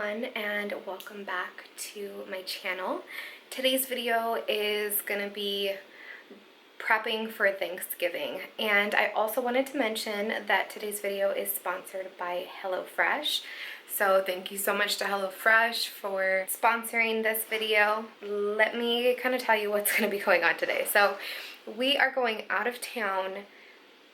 everyone, and welcome back to my channel. Today's video is gonna be prepping for Thanksgiving, and I also wanted to mention that today's video is sponsored by HelloFresh. So thank you so much to HelloFresh for sponsoring this video. Let me kind of tell you what's going to be going on today. So we are going out of town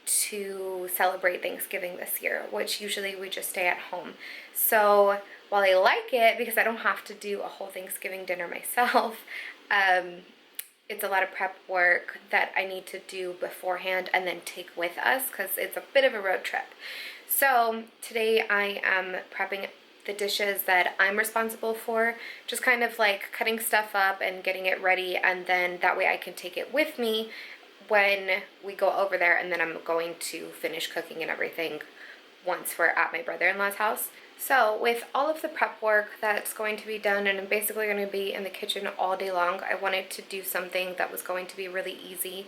to celebrate Thanksgiving this year, which usually we just stay at home. So while I like it because I don't have to do a whole Thanksgiving dinner myself, it's a lot of prep work that I need to do beforehand and then take with us because it's a bit of a road trip. So today I am prepping the dishes that I'm responsible for, just kind of like cutting stuff up and getting it ready, and then that way I can take it with me when we go over there, and then I'm going to finish cooking and everything once we're at my brother-in-law's house. So with all of the prep work that's going to be done, and I'm basically going to be in the kitchen all day long, I wanted to do something that was going to be really easy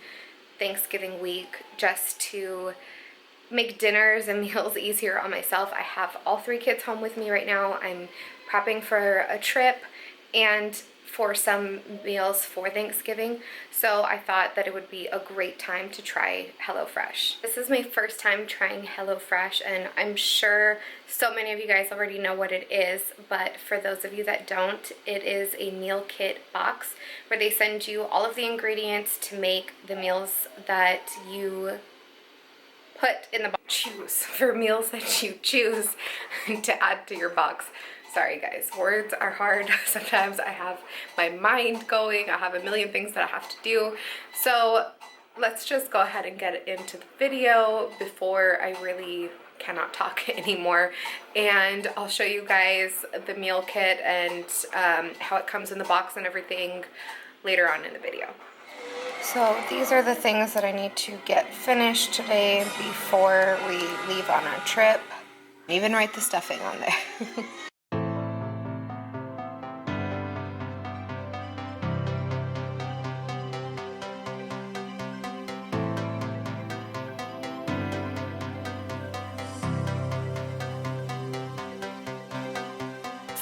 Thanksgiving week, just to make dinners and meals easier on myself. I have all 3 kids home with me right now. I'm prepping for a trip and for some meals for Thanksgiving, so I thought that it would be a great time to try HelloFresh. This is my first time trying HelloFresh, and I'm sure so many of you guys already know what it is, but for those of you that don't, it is a meal kit box where they send you all of the ingredients to make the meals that you put in the box. Choose for meals that you choose to add to your box. Sorry guys, words are hard. Sometimes I have my mind going, I have a million things that I have to do. So let's just go ahead and get into the video before I really cannot talk anymore, and I'll show you guys the meal kit and how it comes in the box and everything later on in the video. So these are the things that I need to get finished today before we leave on our trip. Even write the stuffing on there.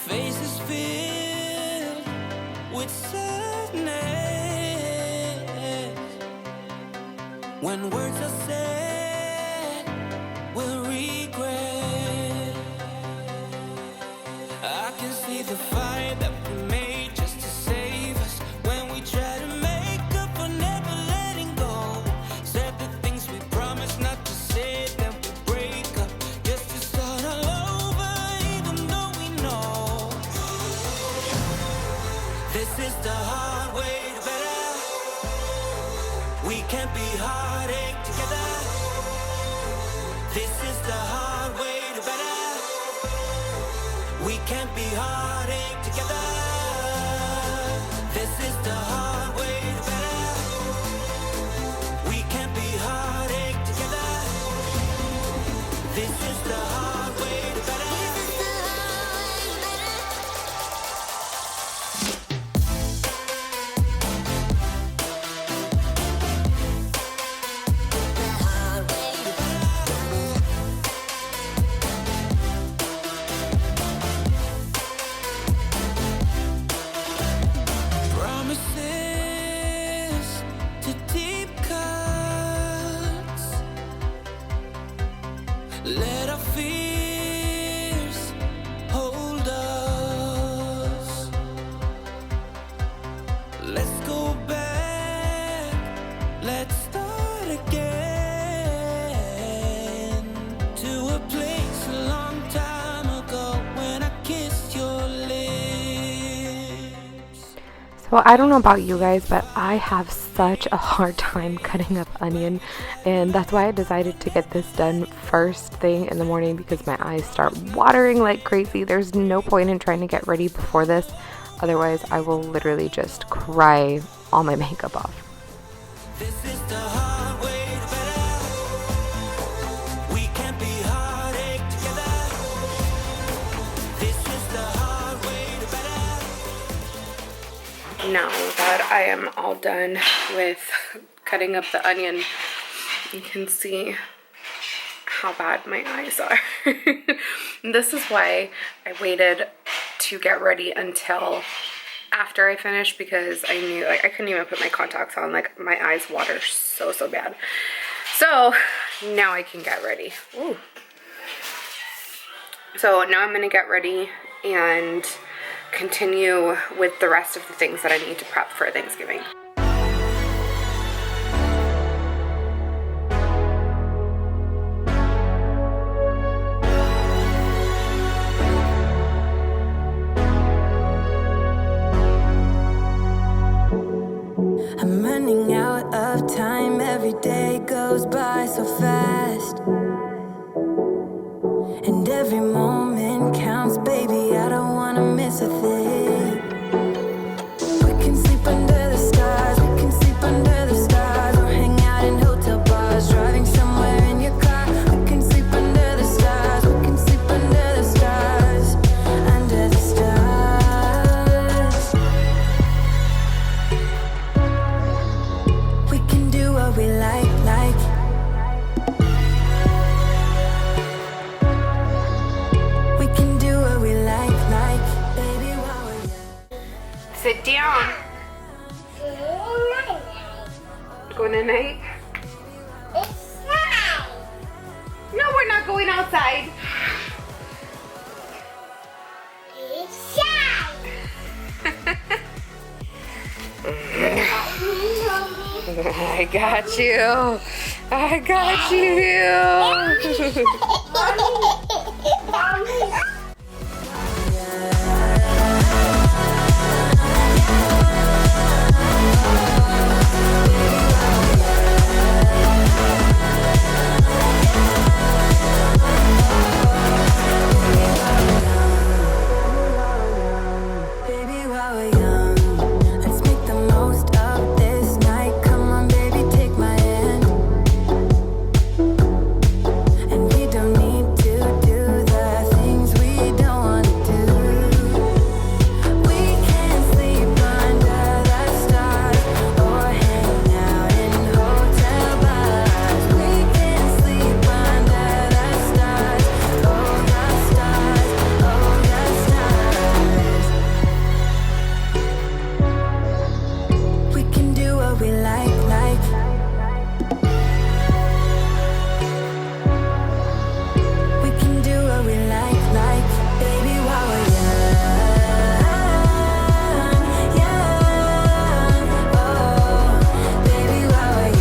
Faces filled with sadness when words are said will regret. I can see the fire that we made just to save us when we try to make up for never letting go. Said the things we promised not to say, then we break up just to start all over, even though we know this is the hard way to better. We can't be heartache together. This is the hard way to better. We can't be heartache together. This is the hard way to better. We can't be heartache together. This is the hard way to better. Promises to deep cuts. Let our fears hold us. Let's go back. Let's start again to a place a long time ago when I kissed your lips. So I don't know about you guys, but I have such a hard time cutting up onion, and that's why I decided to get this done first thing in the morning because my eyes start watering like crazy. There's no point in trying to get ready before this, otherwise I will literally just cry all my makeup off. This is the hard way to better. We can't be heartache together. This is the hard way to better. Now that I am all done with cutting up the onion, you can see how bad my eyes are. This is why I waited to get ready until after I finished because I knew like I couldn't even put my contacts on. Like my eyes water so bad. So now I can get ready. Ooh. So now I'm gonna get ready and continue with the rest of the things that I need to prep for Thanksgiving. I'm running out of time, every day goes by so fast, and every moment counts, baby, I don't wanna miss a thing. We can sleep under the stars, we can sleep under the stars, or hang out in hotel bars, driving somewhere in your car. We can sleep under the stars, we can sleep under the stars, under the stars. We can do what we like. We can do what we like, baby, while we're young. Sit down. Going to night? No, we're not going outside. I got you. I got you. Baby, while we're young, let's make the most of this night. Come on, baby, take my hand. And we don't need to do the things we don't want to do. We can sleep under the stars, or hang out in hotel bars. We can sleep under the stars, oh the stars, oh the stars. We can do what we like. We can do what we like, baby, while we're young, oh, baby, while we're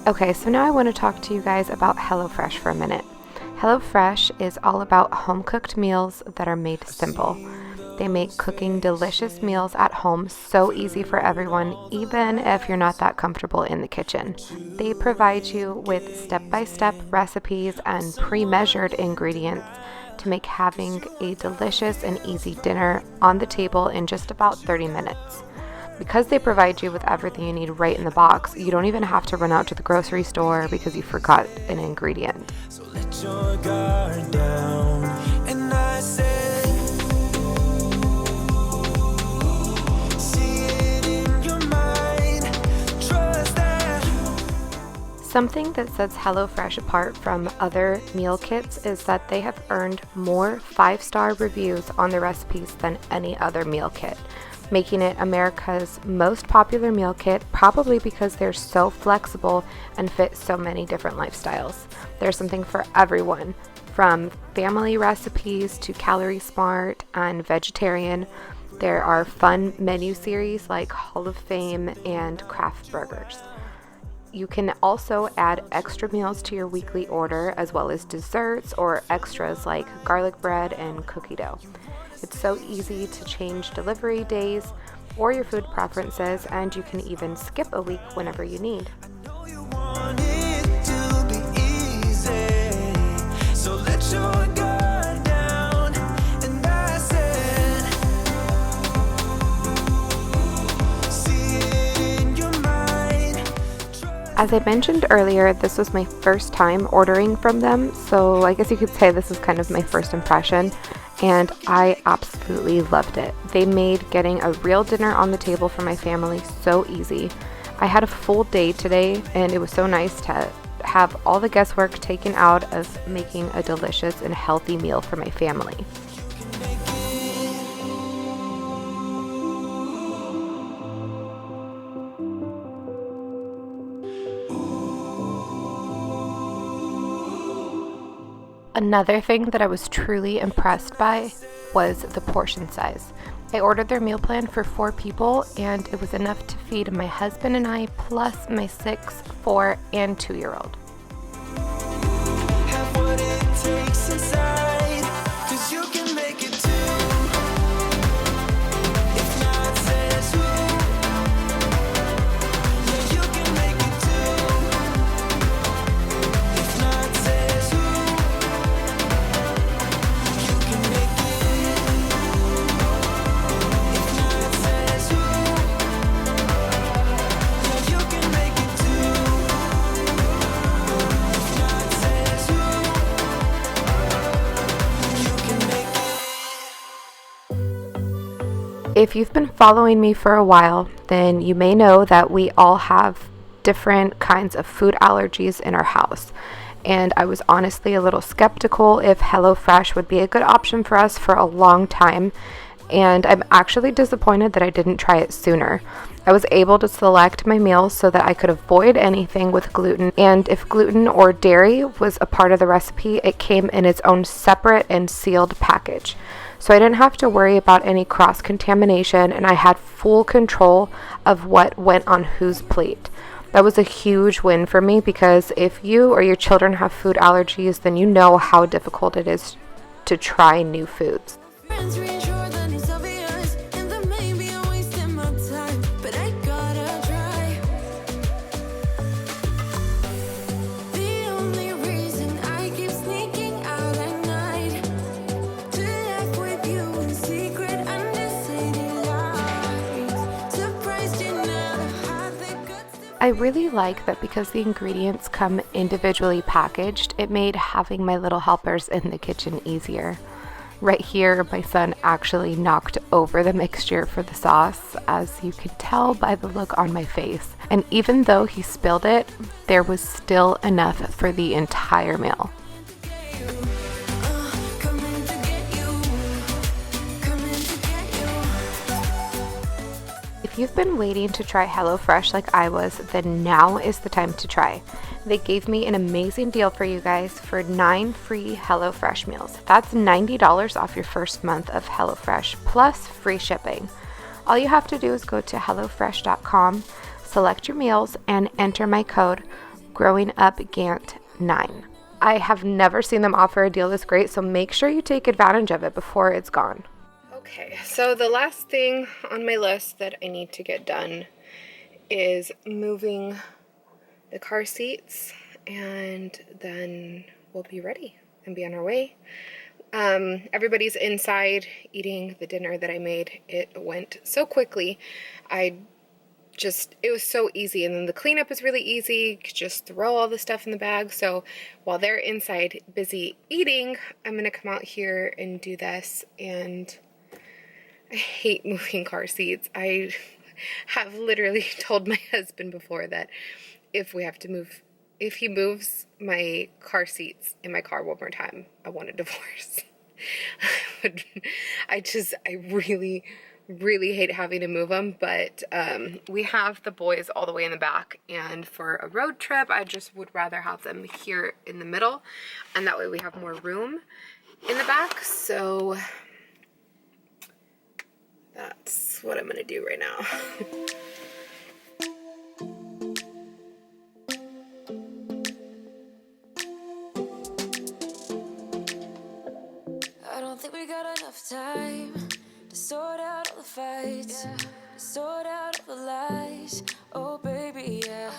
Okay, so now I want to talk to you guys about HelloFresh for a minute. HelloFresh is all about home-cooked meals that are made simple. They make cooking delicious meals at home so easy for everyone, even if you're not that comfortable in the kitchen. They provide you with step-by-step recipes and pre-measured ingredients to make having a delicious and easy dinner on the table in just about 30 minutes. Because they provide you with everything you need right in the box, you don't even have to run out to the grocery store because you forgot an ingredient. So let your guard down, and I said, see it in your mind, trust that. Something that sets HelloFresh apart from other meal kits is that they have earned more 5-star reviews on their recipes than any other meal kit, making it America's most popular meal kit, probably because they're so flexible and fit so many different lifestyles. There's something for everyone, from family recipes to calorie smart and vegetarian. There are fun menu series like Hall of Fame and craft burgers. You can also add extra meals to your weekly order, as well as desserts or extras like garlic bread and cookie dough. It's so easy to change delivery days or your food preferences, and you can even skip a week whenever you need. know you want it to be easy, so let your guard down, and that's it. See it in your mind. As I mentioned earlier, this was my first time ordering from them, so I guess you could say this is kind of my first impression, and I absolutely loved it. They made getting a real dinner on the table for my family so easy. I had a full day today, and it was so nice to have all the guesswork taken out of making a delicious and healthy meal for my family. Another thing that I was truly impressed by was the portion size. I ordered their meal plan for 4 people, and it was enough to feed my husband and I, plus my 6, 4, and 2-year-old. Have what it takes inside, 'cause you can make it too. If not, says who? Yeah, you can make it too. If not, says who? You can make it. If not, says who? Yeah, you can make it too. If not, says who? You can make it. If you've been following me for a while, then you may know that we all have different kinds of food allergies in our house. And I was honestly a little skeptical if HelloFresh would be a good option for us for a long time. And I'm actually disappointed that I didn't try it sooner. I was able to select my meals so that I could avoid anything with gluten. And if gluten or dairy was a part of the recipe, it came in its own separate and sealed package. So I didn't have to worry about any cross-contamination, and I had full control of what went on whose plate. That was a huge win for me, because if you or your children have food allergies, then you know how difficult it is to try new foods. Friends reassure that it's obvious, and that maybe I'm wasting my time, but I gotta try. The only reason I keep sneaking out at night, to laugh with you in secret under city lights. Surprised you never had the guts to. I really like that because the ingredients come individually packaged, it made having my little helpers in the kitchen easier. Right here, my son actually knocked over the mixture for the sauce, as you can tell by the look on my face. And even though he spilled it, there was still enough for the entire meal. Coming to get you, coming to get you. If you've been waiting to try HelloFresh like I was, then now is the time to try. They gave me an amazing deal for you guys for 9 free HelloFresh meals. That's $90 off your first month of HelloFresh, plus free shipping. All you have to do is go to HelloFresh.com, select your meals, and enter my code GrowingUpGant9. I have never seen them offer a deal this great, so make sure you take advantage of it before it's gone. Okay, so the last thing on my list that I need to get done is moving the car seats, and then we'll be ready and be on our way. Everybody's inside eating the dinner that I made. It went so quickly. It was so easy, and then the cleanup is really easy. Just throw all the stuff in the bag. So while they're inside busy eating, I'm gonna come out here and do this. And I hate moving car seats. I have literally told my husband before that if he moves my car seats in my car one more time, I want a divorce. I really, really hate having to move them, but we have the boys all the way in the back, and for a road trip, I just would rather have them here in the middle, and that way we have more room in the back. So that's what I'm gonna do right now. I don't think we got enough enough time to sort out all the fights, to sort out all the lies. Oh baby, yeah.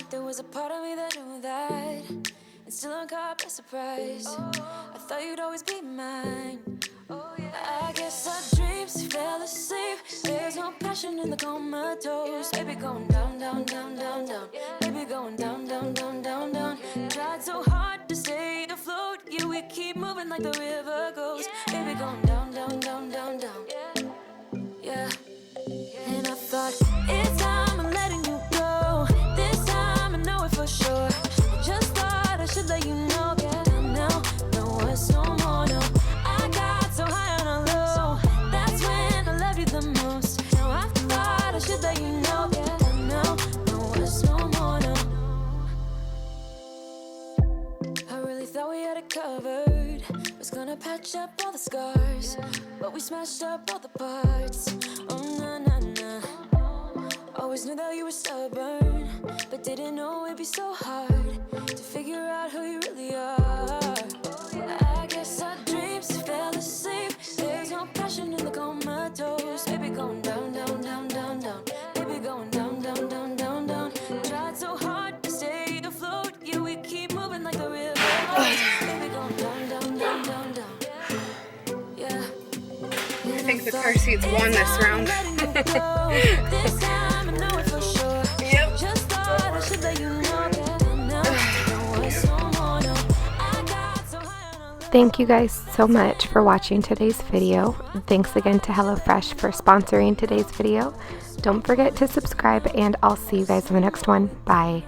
There was a part of me that knew that, and still I'm caught by surprise. I thought you'd always be mine. I guess our dreams fell asleep. There's no passion in the comatose. Baby going down, down, down, down, down. Baby going down, down, down, down, down. Tried so hard to stay afloat. Yeah, we keep moving like the river goes. Baby going down, down, down, down, down. Yeah. And I thought, it's time I'm letting you go. This time I know it for sure. I just thought I should let you know. Yeah, now, no words no more, no. I got so high on a low. That's when I loved you the most. Now I thought I should let you know. Yeah, now, no words no more, no. I really thought we had it covered. Was gonna patch up all the scars, but we smashed up all the parts. Oh na na na. Always knew that you were stubborn, but didn't know it'd be so hard to figure out who you really are. I guess our dreams fell asleep. There's no passion in the comatose. Baby going down, down, down, down, down. Baby going down, down, down, down, down. Tried so hard to stay afloat. Yeah, we keep moving like the river. Baby going down, down, down, down, down. Yeah. I think the car seats won this round. Thank you guys so much for watching today's video. Thanks again to HelloFresh for sponsoring today's video. Don't forget to subscribe, and I'll see you guys in the next one. Bye.